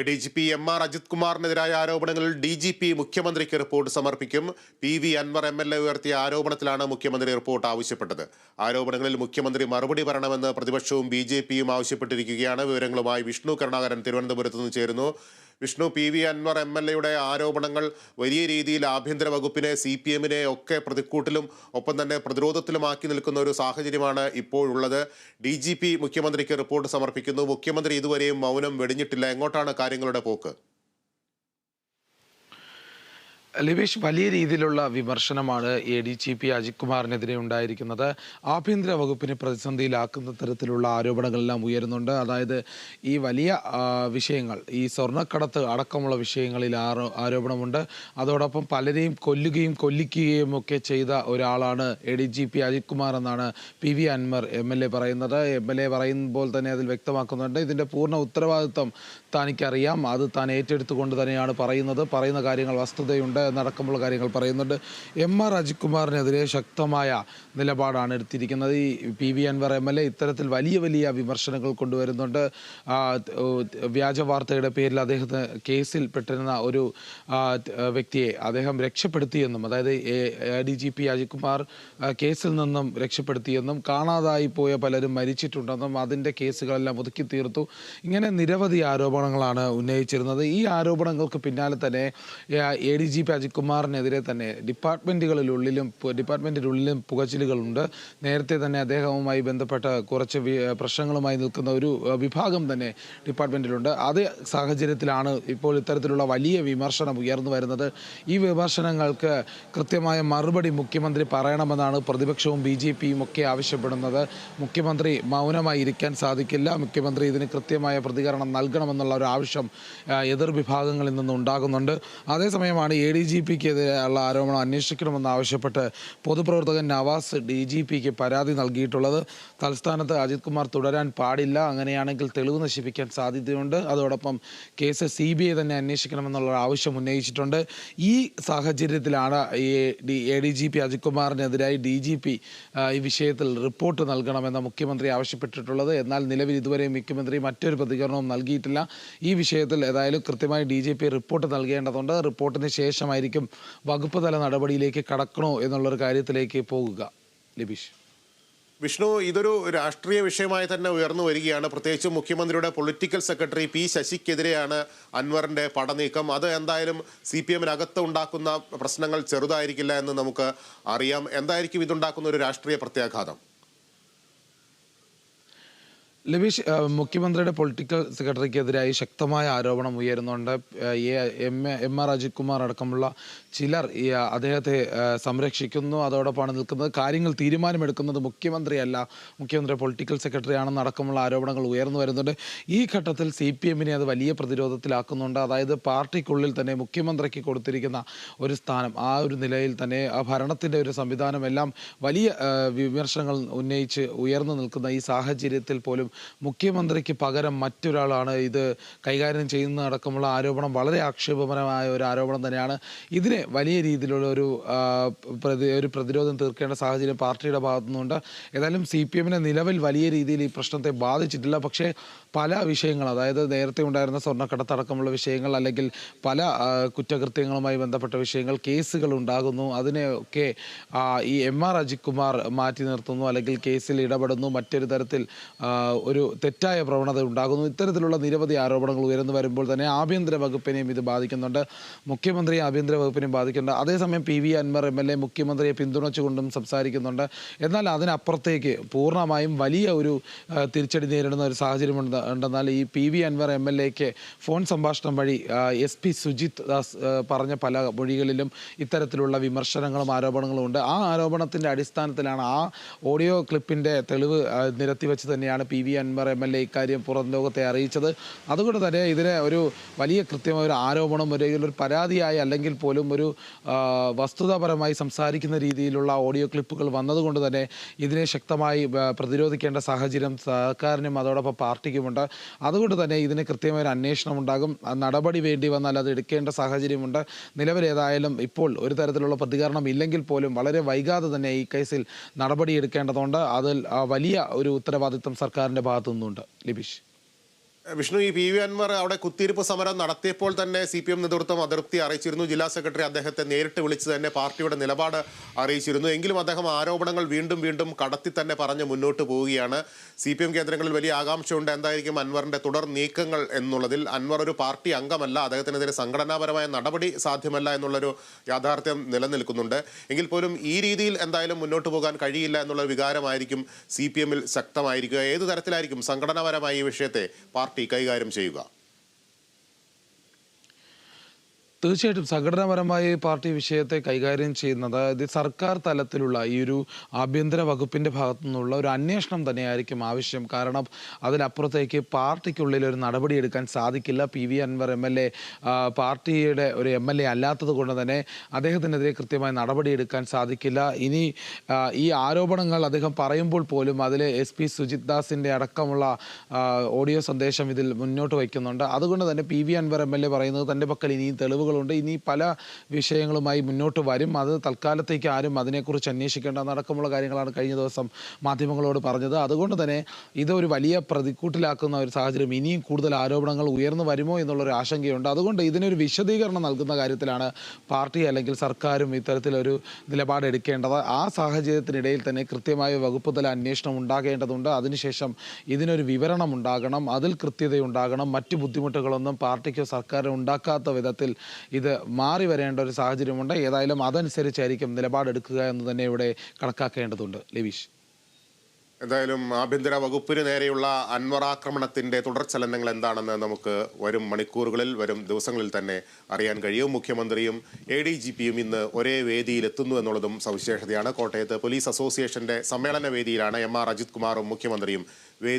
ADGP MR Ajith കുമാറിനെതിരായ ആരോപണങ്ങളിൽ DGP മുഖ്യമന്ത്രിക്ക് report സമർപ്പിക്കും. PV അൻവർ MLA ഉയർത്തിയ ആരോപണത്തിലാണ് മുഖ്യമന്ത്രി റിപ്പോർട്ട് ആവശ്യപ്പെട്ടത്. ആരോപണങ്ങളിൽ മുഖ്യമന്ത്രി മറുപടി പറയണമെന്ന് പ്രതിപക്ഷവും BJPയും ആവശ്യപ്പെട്ടിരിക്കുകയാണ്. വിവരങ്ങളുമായി വിഷ്ണു കരുണാകരൻ തിരുവനന്തപുരത്ത് നിന്ന് ചേരുന്നു. വിഷ്ണു, PV അൻവർ MLA ആരോപണങ്ങൾ വലിയ രീതിയിൽ ആഭ്യന്തര വകുപ്പിനെ, CPM-നെ ഒക്കെ പ്രതിക്കൂട്ടിലും ഒപ്പം തന്നെ പ്രതിരോധത്തിലുമാക്കി നിൽക്കുന്ന ഒരു സാഹചര്യമാണ് ഇപ്പോഴുള്ളത്. DGP മുഖ്യമന്ത്രിക്ക് റിപ്പോർട്ട് സമർപ്പിക്കുന്നു. മുഖ്യമന്ത്രി ഇതുവരെയും മൗനം വെടിഞ്ഞിട്ടില്ല. എങ്ങോട്ടാണ് കാര്യങ്ങളുടെ പോക്ക്? ലിബീഷ്, വലിയ രീതിയിലുള്ള വിമർശനമാണ് ADGP അജിത് കുമാറിനെതിരെ ഉണ്ടായിരിക്കുന്നത്. ആഭ്യന്തര വകുപ്പിനെ പ്രതിസന്ധിയിലാക്കുന്ന തരത്തിലുള്ള ആരോപണങ്ങളെല്ലാം ഉയരുന്നുണ്ട്. അതായത് ഈ വലിയ വിഷയങ്ങൾ, ഈ സ്വർണ്ണക്കടത്ത് അടക്കമുള്ള വിഷയങ്ങളിൽ ആരോപണമുണ്ട്. അതോടൊപ്പം പലരെയും കൊല്ലിക്കുകയും ഒക്കെ ചെയ്ത ഒരാളാണ് ADGP അജിത് കുമാർ എന്നാണ് PV അൻവർ MLA പറയുന്നത്. MLA പറയുമ്പോൾ തന്നെ അതിൽ വ്യക്തമാക്കുന്നുണ്ട്, ഇതിൻ്റെ പൂർണ്ണ ഉത്തരവാദിത്വം തനിക്കറിയാം, അത് താൻ ഏറ്റെടുത്തുകൊണ്ട് തന്നെയാണ് പറയുന്ന കാര്യങ്ങൾ വസ്തുതയുണ്ട് എന്നടക്കമുള്ള കാര്യങ്ങൾ പറയുന്നുണ്ട്. MR അജിത് കുമാറിനെതിരെ ശക്തമായ നിലപാടാണ് എടുത്തിരിക്കുന്നത്. ഈ PV അൻവർ MLA ഇത്തരത്തിൽ വലിയ വിമർശനങ്ങൾ കൊണ്ടുവരുന്നുണ്ട്. വ്യാജ വാർത്തയുടെ പേരിൽ അദ്ദേഹത്തിന് കേസിൽ പെട്ടിരുന്ന ഒരു വ്യക്തിയെ അദ്ദേഹം രക്ഷപ്പെടുത്തിയെന്നും, അതായത് ADGP അജിത് കുമാർ കേസിൽ നിന്നും രക്ഷപ്പെടുത്തിയെന്നും, കാണാതായി പോയ പലരും മരിച്ചിട്ടുണ്ടെന്നും അതിൻ്റെ കേസുകളെല്ലാം ഒതുക്കി തീർത്തു, ഇങ്ങനെ നിരവധി ആരോപണങ്ങളാണ് ഉന്നയിച്ചിരുന്നത്. ഈ ആരോപണങ്ങൾക്ക് പിന്നാലെ തന്നെ ADGP അജിത് കുമാറിനെതിരെ തന്നെ ഡിപ്പാർട്ട്മെൻറ്റിനുള്ളിലും പുകച്ചിലുകളുണ്ട്. നേരത്തെ തന്നെ അദ്ദേഹവുമായി ബന്ധപ്പെട്ട കുറച്ച് പ്രശ്നങ്ങളുമായി നിൽക്കുന്ന ഒരു വിഭാഗം തന്നെ ഡിപ്പാർട്ട്മെൻറ്റിലുണ്ട്. അതേ സാഹചര്യത്തിലാണ് ഇപ്പോൾ ഇത്തരത്തിലുള്ള വലിയ വിമർശനം ഉയർന്നു വരുന്നത്. ഈ വിമർശനങ്ങൾക്ക് കൃത്യമായ മറുപടി മുഖ്യമന്ത്രി പറയണമെന്നാണ് പ്രതിപക്ഷവും BJPയും ഒക്കെ ആവശ്യപ്പെടുന്നത്. മുഖ്യമന്ത്രി മൗനമായി ഇരിക്കാൻ സാധിക്കില്ല. മുഖ്യമന്ത്രി ഇതിന് കൃത്യമായ പ്രതികരണം നൽകണമെന്നുള്ള ഒരു ആവശ്യം എതിർവിഭാഗങ്ങളിൽ നിന്നുണ്ടാകുന്നുണ്ട്. അതേസമയമാണ് ADGPക്കെതിരെയുള്ള ആരോപണം അന്വേഷിക്കണമെന്നാവശ്യപ്പെട്ട് പൊതുപ്രവർത്തകൻ നവാസ് DGPക്ക് പരാതി നൽകിയിട്ടുള്ളത്. തലസ്ഥാനത്ത് അജിത് കുമാർ തുടരാൻ പാടില്ല, അങ്ങനെയാണെങ്കിൽ തെളിവ് നശിപ്പിക്കാൻ സാധ്യതയുണ്ട്. അതോടൊപ്പം കേസ് CBI തന്നെ അന്വേഷിക്കണമെന്നുള്ള ആവശ്യം ഉന്നയിച്ചിട്ടുണ്ട്. ഈ സാഹചര്യത്തിലാണ് ADGP അജിത് കുമാറിനെതിരായി DGP ഈ വിഷയത്തിൽ റിപ്പോർട്ട് നൽകണമെന്ന് മുഖ്യമന്ത്രി ആവശ്യപ്പെട്ടിട്ടുള്ളത്. എന്നാൽ നിലവിൽ ഇതുവരെ മുഖ്യമന്ത്രി മറ്റൊരു പ്രതികരണവും നൽകിയിട്ടില്ല. ഈ വിഷയത്തിൽ ഏതായാലും കൃത്യമായി DGP റിപ്പോർട്ട് നൽകേണ്ടതുണ്ട്. റിപ്പോർട്ടിന് ശേഷമായിരിക്കും വകുപ്പ് തല നടപടിയിലേക്ക് കടക്കണോ എന്നുള്ളൊരു കാര്യത്തിലേക്ക് പോകുക. ലിബീഷ്, വിഷ്ണു, ഇതൊരു രാഷ്ട്രീയ വിഷയമായി തന്നെ ഉയർന്നു വരികയാണ്. പ്രത്യേകിച്ചും മുഖ്യമന്ത്രിയുടെ പൊളിറ്റിക്കൽ സെക്രട്ടറി P ശശിക്കെതിരെയാണ് അൻവറിന്റെ പടനീക്കം. അത് എന്തായാലും CPM-നകത്ത് ഉണ്ടാക്കുന്ന പ്രശ്നങ്ങൾ ചെറുതായിരിക്കില്ല എന്ന് നമുക്ക് അറിയാം. എന്തായിരിക്കും ഇതുണ്ടാക്കുന്ന ഒരു രാഷ്ട്രീയ പ്രത്യാഘാതം? ലബീഷ്, മുഖ്യമന്ത്രിയുടെ പൊളിറ്റിക്കൽ സെക്രട്ടറിക്കെതിരായി ശക്തമായ ആരോപണം ഉയരുന്നുണ്ട്. MR അജിത് കുമാർ അടക്കമുള്ള ചിലർ അദ്ദേഹത്തെ സംരക്ഷിക്കുന്നു, അതോടൊപ്പമാണ് നിൽക്കുന്നത്. കാര്യങ്ങൾ തീരുമാനമെടുക്കുന്നത് മുഖ്യമന്ത്രിയല്ല, മുഖ്യമന്ത്രി പൊളിറ്റിക്കൽ സെക്രട്ടറി ആണെന്ന് അടക്കമുള്ള ആരോപണങ്ങൾ ഉയർന്നു വരുന്നുണ്ട്. ഈ ഘട്ടത്തിൽ CPM-നെ അത് വലിയ പ്രതിരോധത്തിലാക്കുന്നുണ്ട്. അതായത് പാർട്ടിക്കുള്ളിൽ തന്നെ മുഖ്യമന്ത്രിക്ക് കൊടുത്തിരിക്കുന്ന ഒരു സ്ഥാനം, ആ ഒരു നിലയിൽ തന്നെ ആ ഭരണത്തിൻ്റെ ഒരു സംവിധാനം എല്ലാം വലിയ വിമർശനങ്ങൾ ഉന്നയിച്ച് ഉയർന്നു നിൽക്കുന്ന ഈ സാഹചര്യത്തിൽ പോലും മുഖ്യമന്ത്രിക്ക് പകരം മറ്റൊരാളാണ് ഇത് കൈകാര്യം ചെയ്യുന്ന അടക്കമുള്ള ആരോപണം വളരെ ആക്ഷേപകരമായ ഒരു ആരോപണം തന്നെയാണ്. ഇതിനെ വലിയ രീതിയിലുള്ള ഒരു പ്രതിരോധം തീർക്കേണ്ട സാഹചര്യം പാർട്ടിയുടെ ഭാഗത്തു നിന്നുണ്ട്. ഏതായാലും CPM-നെ നിലവിൽ വലിയ രീതിയിൽ ഈ പ്രശ്നത്തെ ബാധിച്ചിട്ടില്ല. പക്ഷേ പല വിഷയങ്ങൾ, അതായത് നേരത്തെ ഉണ്ടായിരുന്ന സ്വർണ്ണക്കടത്തടക്കമുള്ള വിഷയങ്ങൾ, അല്ലെങ്കിൽ പല കുറ്റകൃത്യങ്ങളുമായി ബന്ധപ്പെട്ട വിഷയങ്ങൾ, കേസുകൾ ഉണ്ടാകുന്നു. അതിനെയൊക്കെ ഈ MR അജിത് കുമാർ മാറ്റി നിർത്തുന്നു, അല്ലെങ്കിൽ കേസിൽ ഇടപെടുന്നു, മറ്റൊരു തരത്തിൽ ഒരു തെറ്റായ പ്രവണത ഉണ്ടാകുന്നു. ഇത്തരത്തിലുള്ള നിരവധി ആരോപണങ്ങൾ ഉയർന്നു വരുമ്പോൾ തന്നെ ആഭ്യന്തര വകുപ്പിനെയും ഇത് ബാധിക്കുന്നുണ്ട്, മുഖ്യമന്ത്രി ആഭ്യന്തര വകുപ്പിനെയും ബാധിക്കുന്നുണ്ട്. അതേസമയം PV അൻവർ MLA മുഖ്യമന്ത്രിയെ പിന്തുണച്ചുകൊണ്ടും സംസാരിക്കുന്നുണ്ട്. എന്നാൽ അതിനപ്പുറത്തേക്ക് പൂർണ്ണമായും വലിയ ഒരു തിരിച്ചടി നേരിടുന്ന ഒരു സാഹചര്യം ഉണ്ടെന്നാൽ ഈ PV അൻവർ MLAക്ക് ഫോൺ സംഭാഷണം വഴി SP സുജിത് ദാസ് പറഞ്ഞ പല മൊഴികളിലും ഇത്തരത്തിലുള്ള വിമർശനങ്ങളും ആരോപണങ്ങളും ഉണ്ട്. ആ ആരോപണത്തിൻ്റെ അടിസ്ഥാനത്തിലാണ്, ആ ഓഡിയോ ക്ലിപ്പിൻ്റെ തെളിവ് നിരത്തി വെച്ച് തന്നെയാണ് PV അൻവർ MLA ഇക്കാര്യം പുറം ലോകത്തെ അറിയിച്ചത്. അതുകൊണ്ട് തന്നെ ഇതിനെ ഒരു വലിയ കൃത്യമായ ഒരു ആരോപണം, ഒരു പരാതിയായി അല്ലെങ്കിൽ പോലും ഒരു വസ്തുതാപരമായി സംസാരിക്കുന്ന രീതിയിലുള്ള ഓഡിയോ ക്ലിപ്പുകൾ വന്നതുകൊണ്ട് തന്നെ ഇതിനെ ശക്തമായി പ്രതിരോധിക്കേണ്ട സാഹചര്യം സർക്കാരിനും അതോടൊപ്പം പാർട്ടിക്കുമുണ്ട്. അതുകൊണ്ട് തന്നെ ഇതിന് കൃത്യമായ ഒരു അന്വേഷണം ഉണ്ടാകും. നടപടി വേണ്ടി വന്നാൽ അത് എടുക്കേണ്ട സാഹചര്യമുണ്ട്. നിലവിലേതായാലും ഇപ്പോൾ ഒരു തരത്തിലുള്ള പ്രതികരണം ഇല്ലെങ്കിൽ പോലും വളരെ വൈകാതെ തന്നെ ഈ കേസിൽ നടപടി എടുക്കേണ്ടതുണ്ട്. അതിൽ വലിയ ഒരു ഉത്തരവാദിത്വം സർക്കാരിൻ്റെ ഭാഗത്തു നിന്നുണ്ട്. ലിബീഷ്. വിഷ്ണു, ഈ പി വി അൻവർ അവിടെ കുത്തിയിരിപ്പ് സമരം നടത്തിയപ്പോൾ തന്നെ CPM നേതൃത്വം അതൃപ്തി അറിയിച്ചിരുന്നു. ജില്ലാ സെക്രട്ടറി അദ്ദേഹത്തെ നേരിട്ട് വിളിച്ച് തന്നെ പാർട്ടിയുടെ നിലപാട് അറിയിച്ചിരുന്നു. എങ്കിലും അദ്ദേഹം ആരോപണങ്ങൾ വീണ്ടും വീണ്ടും കടത്തി തന്നെ പറഞ്ഞ് മുന്നോട്ട് പോവുകയാണ്. CPM കേന്ദ്രങ്ങളിൽ വലിയ ആകാംക്ഷയുണ്ട് എന്തായിരിക്കും അൻവറിന്റെ തുടർ നീക്കങ്ങൾ എന്നുള്ളതിൽ. അൻവർ ഒരു പാർട്ടി അംഗമല്ല, അദ്ദേഹത്തിനെതിരെ സംഘടനാപരമായ നടപടി സാധ്യമല്ല എന്നുള്ളൊരു യാഥാർത്ഥ്യം നിലനിൽക്കുന്നുണ്ട്. എങ്കിൽ പോലും ഈ രീതിയിൽ എന്തായാലും മുന്നോട്ട് പോകാൻ കഴിയില്ല എന്നുള്ള വികാരമായിരിക്കും CPM-ൽ ശക്തമായിരിക്കുക. ഏത് തരത്തിലായിരിക്കും സംഘടനാപരമായി ഈ വിഷയത്തെ പാർട്ടി കൈകാര്യം ചെയ്യുക? തീർച്ചയായിട്ടും സംഘടനാപരമായി പാർട്ടി വിഷയത്തെ കൈകാര്യം ചെയ്യുന്നത് ഇത് സർക്കാർ തലത്തിലുള്ള ഈ ഒരു ആഭ്യന്തര വകുപ്പിന്റെ ഭാഗത്തു നിന്നുള്ള ഒരു അന്വേഷണം തന്നെയായിരിക്കും ആവശ്യം. കാരണം അതിനപ്പുറത്തേക്ക് പാർട്ടിക്കുള്ളിൽ ഒരു നടപടിയെടുക്കാൻ സാധിക്കില്ല. PV അൻവർ MLA പാർട്ടിയുടെ ഒരു MLA അല്ലാത്തത് കൊണ്ട് തന്നെ അദ്ദേഹത്തിനെതിരെ കൃത്യമായ നടപടിയെടുക്കാൻ സാധിക്കില്ല. ഇനി ഈ ആരോപണങ്ങൾ അദ്ദേഹം പറയുമ്പോൾ പോലും അതിൽ SP സുജിത് ദാസിന്റെ അടക്കമുള്ള ഓഡിയോ സന്ദേശം ഇതിൽ മുന്നോട്ട് വയ്ക്കുന്നുണ്ട്. അതുകൊണ്ട് തന്നെ PV അൻവർ MLA പറയുന്നത് തൻ്റെ പക്കൽ ഇനിയും തെളിവുകൾ ണ്ട്, ഇനി പല വിഷയങ്ങളുമായി മുന്നോട്ട് വരും, അത് തൽക്കാലത്തേക്ക് ആരും അതിനെക്കുറിച്ച് അന്വേഷിക്കേണ്ട അടക്കമുള്ള കാര്യങ്ങളാണ് കഴിഞ്ഞ ദിവസം മാധ്യമങ്ങളോട് പറഞ്ഞത്. അതുകൊണ്ട് തന്നെ ഇതൊരു വലിയ പ്രതിക്കൂട്ടിലാക്കുന്ന ഒരു സാഹചര്യം, ഇനിയും കൂടുതൽ ആരോപണങ്ങൾ ഉയർന്നു വരുമോ എന്നുള്ളൊരു ആശങ്കയുണ്ട്. അതുകൊണ്ട് ഇതിനൊരു വിശദീകരണം നൽകുന്ന കാര്യത്തിലാണ് പാർട്ടി അല്ലെങ്കിൽ സർക്കാരും ഇത്തരത്തിലൊരു നിലപാടെടുക്കേണ്ടത്. ആ സാഹചര്യത്തിനിടയിൽ തന്നെ കൃത്യമായ വകുപ്പ് തല അന്വേഷണം ഉണ്ടാകേണ്ടതുണ്ട്. അതിനുശേഷം ഇതിനൊരു വിവരണം ഉണ്ടാകണം, അതിൽ കൃത്യതയുണ്ടാകണം. മറ്റു ബുദ്ധിമുട്ടുകളൊന്നും പാർട്ടിക്കോ സർക്കാരിനോ ഉണ്ടാക്കാത്ത വിധത്തിൽ ഇത് മാറി വരേണ്ട ഒരു സാഹചര്യമുണ്ട്. ഏതായാലും അതനുസരിച്ചായിരിക്കും നിലപാടെടുക്കുക എന്ന് തന്നെ ഇവിടെ കണക്കാക്കേണ്ടതുണ്ട്. ലവീഷ്, എന്തായാലും ആഭ്യന്തര വകുപ്പിന് നേരെയുള്ള അൻവർ ആക്രമണത്തിന്റെ തുടർചലനങ്ങൾ എന്താണെന്ന് നമുക്ക് വരും മണിക്കൂറുകളിൽ, വരും ദിവസങ്ങളിൽ തന്നെ അറിയാൻ കഴിയും. മുഖ്യമന്ത്രിയും ADGP-യും ഇന്ന് ഒരേ വേദിയിൽ എത്തുന്നു എന്നുള്ളതും സവിശേഷതയാണ്. കോട്ടയത്ത് പോലീസ് അസോസിയേഷന്റെ സമ്മേളന വേദിയിലാണ് MR അജിത് കുമാറും മുഖ്യമന്ത്രിയും